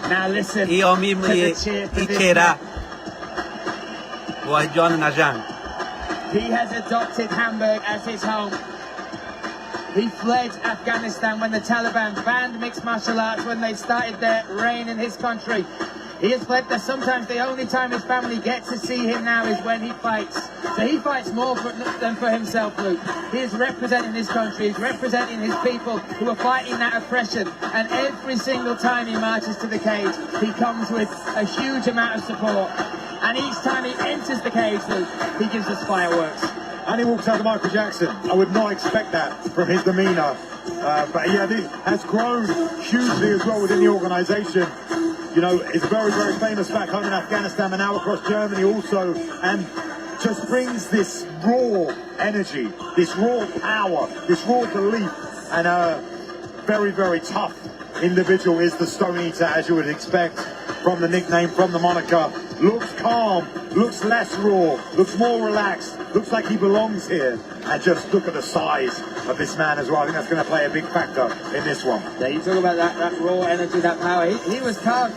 Now listen to ایامی the cheer for this چهره man. واحد جان نژند. He has adopted Hamburg as his home. He fled Afghanistan when the Taliban banned mixed martial arts when they started their reign in his country. He has fled there. Sometimes the only time his family get to see him now is when he fights. So he fights more than for himself, Luke. He is representing his country. He's representing his people who are fighting that oppression. And every single time he marches to the cage, he comes with a huge amount of support. And each time he enters the cage, Luke, he gives us fireworks. And he walks out to Michael Jackson. I would not expect that from his demeanour. But yeah, this has grown hugely as well within the organisation. You know, it's very, very famous back home in Afghanistan, but now across Germany also. And just brings this raw energy, this raw power, this raw belief. And a very, very tough individual is the Stone Eater, as you would expect from the nickname, from the moniker. Looks calm, looks less raw, looks more relaxed, looks like he belongs here. And just look at the size of this man as well. I think that's going to play a big factor in this one. Yeah, you talk about that raw energy, that power. He was carved.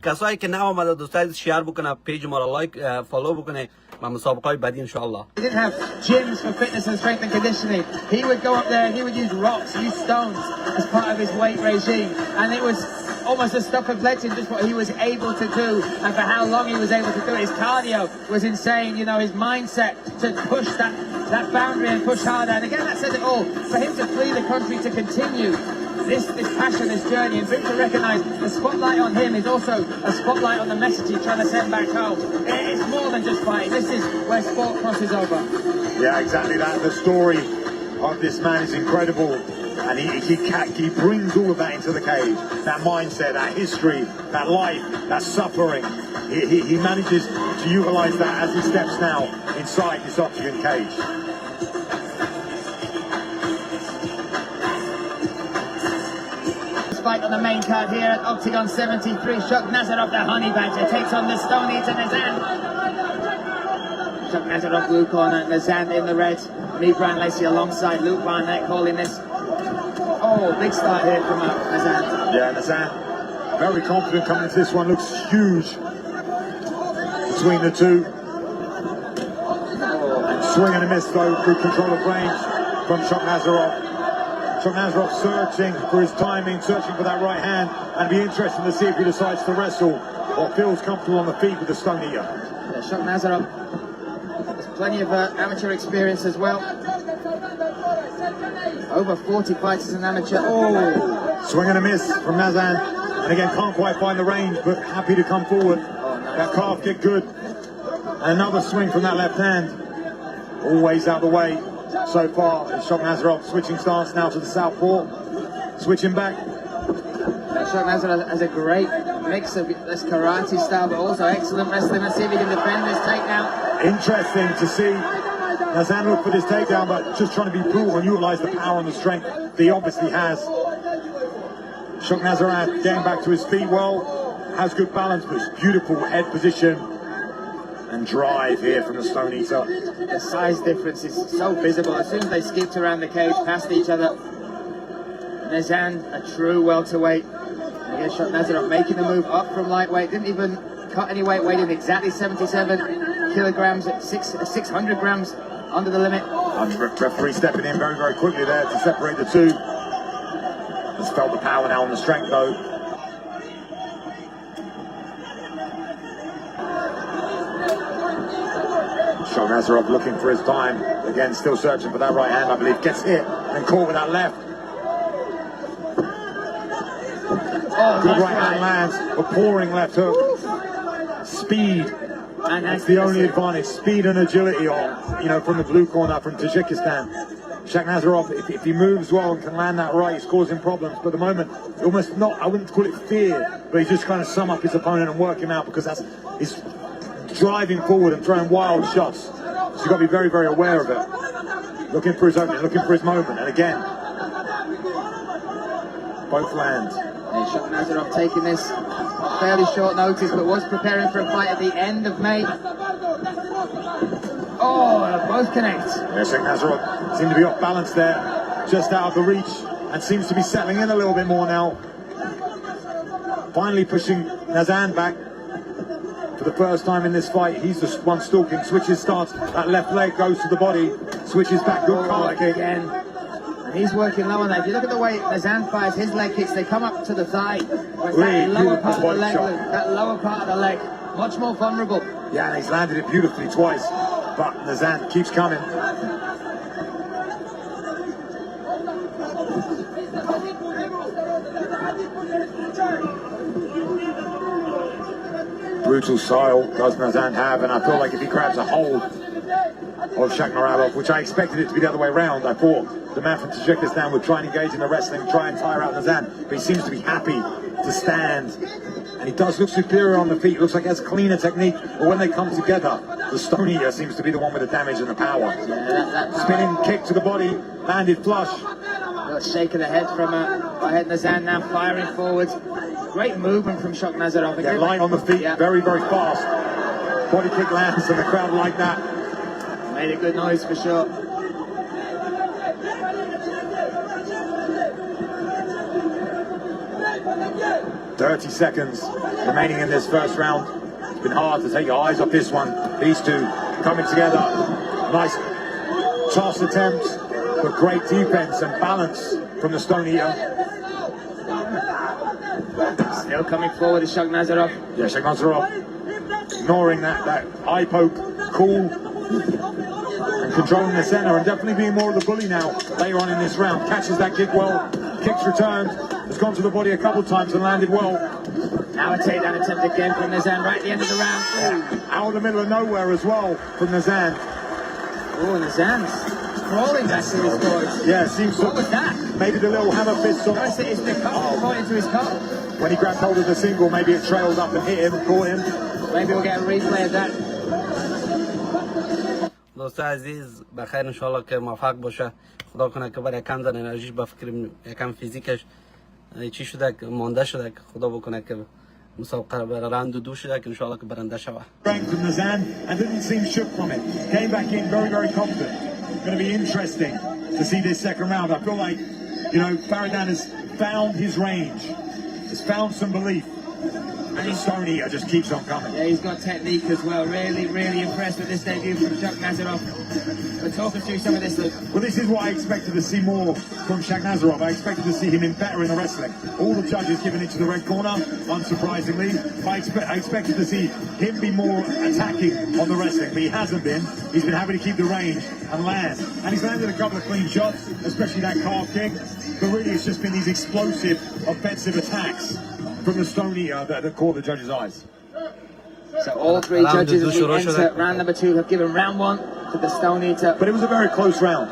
کسایی که نامده دوستای شیر بکنه، پیج ما را لایک فالو بکنه و مسابقه های بعدی انشاءالله. He didn't have gyms for fitness and strength and conditioning. He would go up there and he would use rocks, use stones as part of his weight regime. And it was almost a stuff of legend just what he was able to do and for how long he was able to do it. His cardio was insane, you know, his mindset to push that boundary and push harder. And again, that says it all. For him to flee the country, to continue this passion, this journey, and for him to recognise the spotlight on him is also a spotlight on the message he's trying to send back home. It's more than just fighting. This is where sport crosses over. Yeah, exactly that. The story of this man is incredible. And he brings all of that into the cage. That mindset, that history, that life, that suffering. He manages to utilise that as he steps now inside this octagon cage. Fight on the main card here at Octagon 73. Shuk Nazarov, the Honey Badger, takes on the Stone Eater Nژند. Shuk Nazarov, blue corner, Nژend in the red. Me, Brian Lacey alongside Luke Barnett calling this. Oh, big start here from Nژend. Yeah, Nژend, very confident coming into this one. Looks huge between the two. Swing and a miss though through control of range from Shuk Nazarov. Shuk Nazarov searching for his timing, searching for that right hand, and be interesting to see if he decides to wrestle or feels comfortable on the feet with the Stone Eater. Yeah, Shuk Nazarov has plenty of amateur experience as well. Over 40 fights as an amateur. Oh! Swing and a miss from Nژend, and again can't quite find the range, but happy to come forward. Oh, nice. That calf get good. And another swing from that left hand. Always out of the way. So far, Shuk Nazarov switching stance now to the southpaw, switching back. Shuk Nazarov has a great mix of this karate style, but also excellent wrestling. Let's see if he can defend this takedown. Interesting to see Nژend look for this takedown, but just trying to be brutal and utilise the power and the strength that he obviously has. Shuk Nazarov getting back to his feet well, has good balance, but it's beautiful head position and drive here from the Stone Eater. The size difference is so visible. As soon as they skipped around the cage past each other, Nژend, a true welterweight. And here's Shuk Nazarov making the move up from lightweight. Didn't even cut any weight, weighed in exactly 77 kilograms at 600 grams under the limit. And referee stepping in very, very quickly there to separate the two. He's felt the power now and the strength though. Shuk Nazarov looking for his time. Again, still searching for that right hand, I believe. Gets hit and caught with that left. Oh, good right hand lands, a pouring left hook. Speed. And that's the only advantage. Speed and agility from the blue corner from Tajikistan. Shuk Nazarov, if he moves well and can land that right, he's causing problems. But at the moment, almost not, I wouldn't call it fear, but he's just trying to sum up his opponent and work him out, because he's driving forward and throwing wild shots. So you've got to be very, very aware of it. Looking for his opening, looking for his moment. And again, both land. And Shuk Nazarov taking this fairly short notice, but was preparing for a fight at the end of May. Oh, both connect. Yeah, Shuk Nazarov seemed to be off balance there, just out of the reach, and seems to be settling in a little bit more now. finally pushing Nژend back for the first time in this fight. He's the one stalking, switches, starts, that left leg goes to the body, switches back, good calf kick. Again. And he's working low on that. If you look at the way Nژend fires his leg kicks, they come up to the thigh. Whereas that lower part of the leg, that lower part of the leg, much more vulnerable. Yeah, and he's landed it beautifully twice, but Nژend keeps coming. Brutal style does Nژend have, and I feel like if he grabs a hold of Shakhmaravov, which I expected it to be the other way around, I thought the man from Tajikistan would try and engage in the wrestling, try and tire out Nژend, but he seems to be happy to stand, and he does look superior on the feet. Looks like he has cleaner technique, but when they come together, the Stone Eater seems to be the one with the damage and the power. Yeah, spinning kick to the body, landed flush. A shake of the head from Wahed Nژend, now firing forward. Great movement from Nazarov. Yeah, light on the feet, very, very fast. Body kick lands and the crowd like that. Made a good noise for sure. "30 seconds remaining in this first round. It's been hard to take your eyes off this one. These two coming together. Nice toss attempts, but great defense and balance from the Stone Eater. Still coming forward is Nazarov. Yeah, Nazarov ignoring that eye poke, cool, and controlling the center, and definitely being more of the bully now later on in this round. Catches that kick well, kicks returned, has gone to the body a couple times and landed well. Now a takedown attempt again from Nژend right at the end of the round. Yeah, out of the middle of nowhere as well from Nژend. Oh, Nژend crawling back to his doors. Yeah, seems What was that? Maybe the little hammer fist on. Notice it is the cup pointing to his cup. When he grabbed hold of the single, maybe it trailed up and hit him, caught him. Maybe we'll get a replay of that. دوستان عزیز بخیر انشالله که موفق باشه. خدا کنه که برای کم زن انرژیش به فکر یکم فیزیکش چی شده که مانده شده که خدا بکنه که مسابقه برای راند دو شده که انشالله که برنده شوه. Strength from Nژend and didn't seem shook from it. Came back in very, very confident. Going to be interesting to see this second round. I feel like, you know, Faridan has found his range. Has found some belief. And his Stone Eater just keeps on coming. Yeah, he's got technique as well. Really, really impressed with this debut from Nazarov. We're talking through some of this. Well, this is what I expected to see more from Nazarov. I expected to see him in better in the wrestling. All the judges giving it to the red corner, unsurprisingly. I expected to see him be more attacking on the wrestling, but he hasn't been. He's been having to keep the range and land. And he's landed a couple of clean shots, especially that calf kick. But really, it's just been these explosive, offensive attacks from the Stone Eater that caught the judges' eyes. So all three judges as we enter round number 2 have given round 1 to the Stone Eater. But it was a very close round.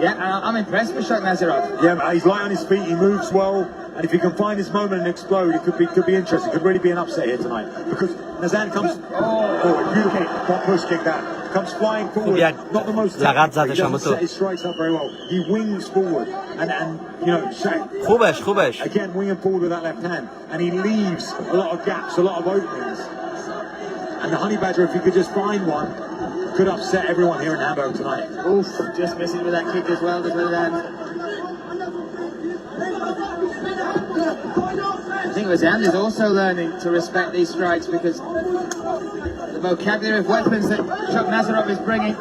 Yeah, I'm impressed with Nazarov. Yeah, he's light on his feet, he moves well, and if he can find his moment and explode, it could be interesting. It could really be an upset here tonight. Because Nژend comes, a beautiful front push kick that comes flying forward. Not the most technical, he doesn't set his strikes up very well. He wings forward, and you know, خوبش again winging forward with that left hand, and he leaves a lot of gaps, a lot of openings. And the Honey Badger, if he could just find one, could upset everyone here in Hamburg tonight. Oof, just missing with that kick as well. I think Nژend is also learning to respect these strikes because the vocabulary of weapons that Nazarov is bringing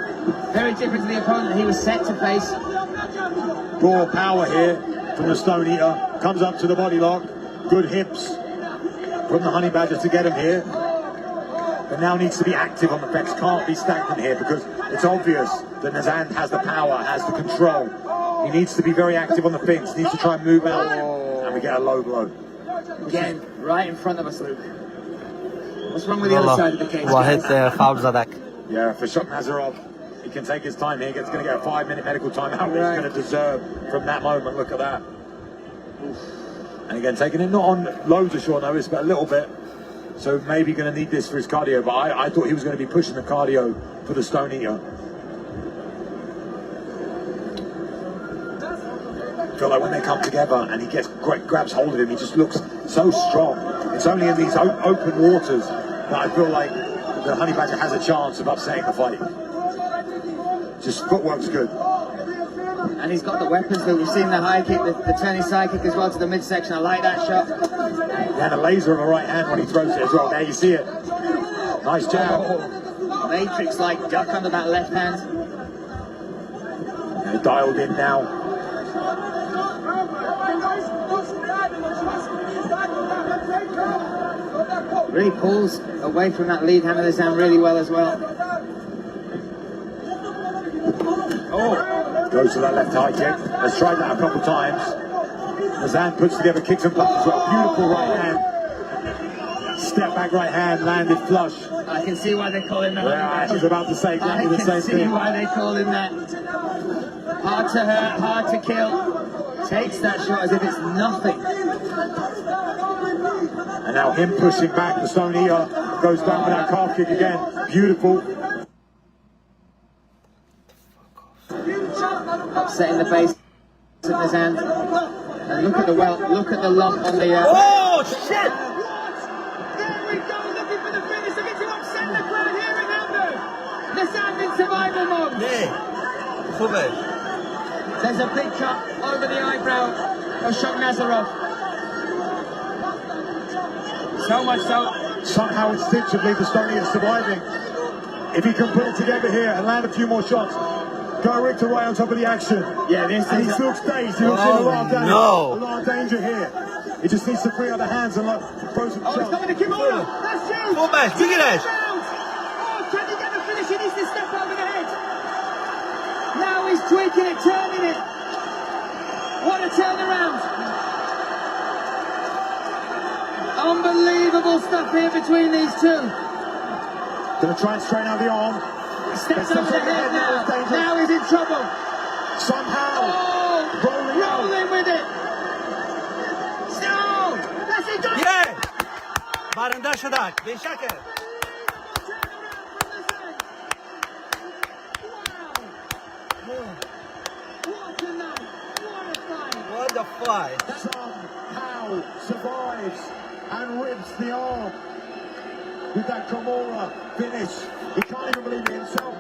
very different to the opponent he was set to face. Raw power here from the Stone Eater, comes up to the body lock, good hips from the Honey Badger to get him here. But now needs to be active on the fence, can't be stagnant here because it's obvious that Nژend has the power, has the control. He needs to be very active on the fence, needs to try and move out, and we get a low blow. Again, right in front of us, Luke. What's wrong with the other side of the cage? واحد فاول زدک. Yeah, for Nazarov, he can take his time here. He's going to get a 5-minute medical timeout. He's going to deserve from that moment. Look at that. And again, taking it not on loads of short notice, but a little bit. So maybe going to need this for his cardio. But I thought he was going to be pushing the cardio for the Stone Eater. I feel like when they come together and he grabs hold of him, he just looks so strong. It's only in these open waters that I feel like the Honey Badger has a chance of upsetting the fight. Just footwork's good. And he's got the weapons that we've seen, the high kick, the turning side kick as well to the midsection. I like that shot. And a laser on the right hand when he throws it as well. There you see it. Nice jab. Matrix-like duck under that left hand. They're dialed in now. Really pulls away from that lead hand of his hand really well as well. Oh, goes to that left high kick. Has tried that a couple times. Nژend puts together kicks and punches. Well, beautiful right hand. Step back right hand, landed flush. I can see why they call him that. Yeah, I was about to say exactly the same thing. I can see why they call him that. Hard to hurt, hard to kill. Takes that shot as if it's nothing. And now him pushing back. The Sony goes down with that calf kick again. Beautiful. Upsetting the base of Nژend. And look at the look at the lump on the. Oh shit! There we go, looking for the finish. Looking to upset the crowd here in Hamburg. Nژend in survival mode. خوبه. There's a big cut over the eyebrow of Nظروف. So much so. Somehow instinctively the Sony is surviving. If he can put it together here and land a few more shots. Go Richter right on top of the action. Yeah, this and is he still stays. He looks in a lot of danger. No. A lot of danger here. He just needs to free up the hands and throw some Oh, it's coming to Kimura. That's huge. خوبش بگیرش. Oh, can he get the finish? He needs to step over the head. Now he's tweaking it, turning it. What a turnaround. Unbelievable stuff here between these two. Gonna try and straighten out the arm. Steps over the head now. Now he's in trouble. Somehow. Oh, rolling with it. So, that's it. Yeah. برنده شدک. به شکل. What a fight. Somehow survives and rips the arm with that Kimura finish. He can't even believe it himself.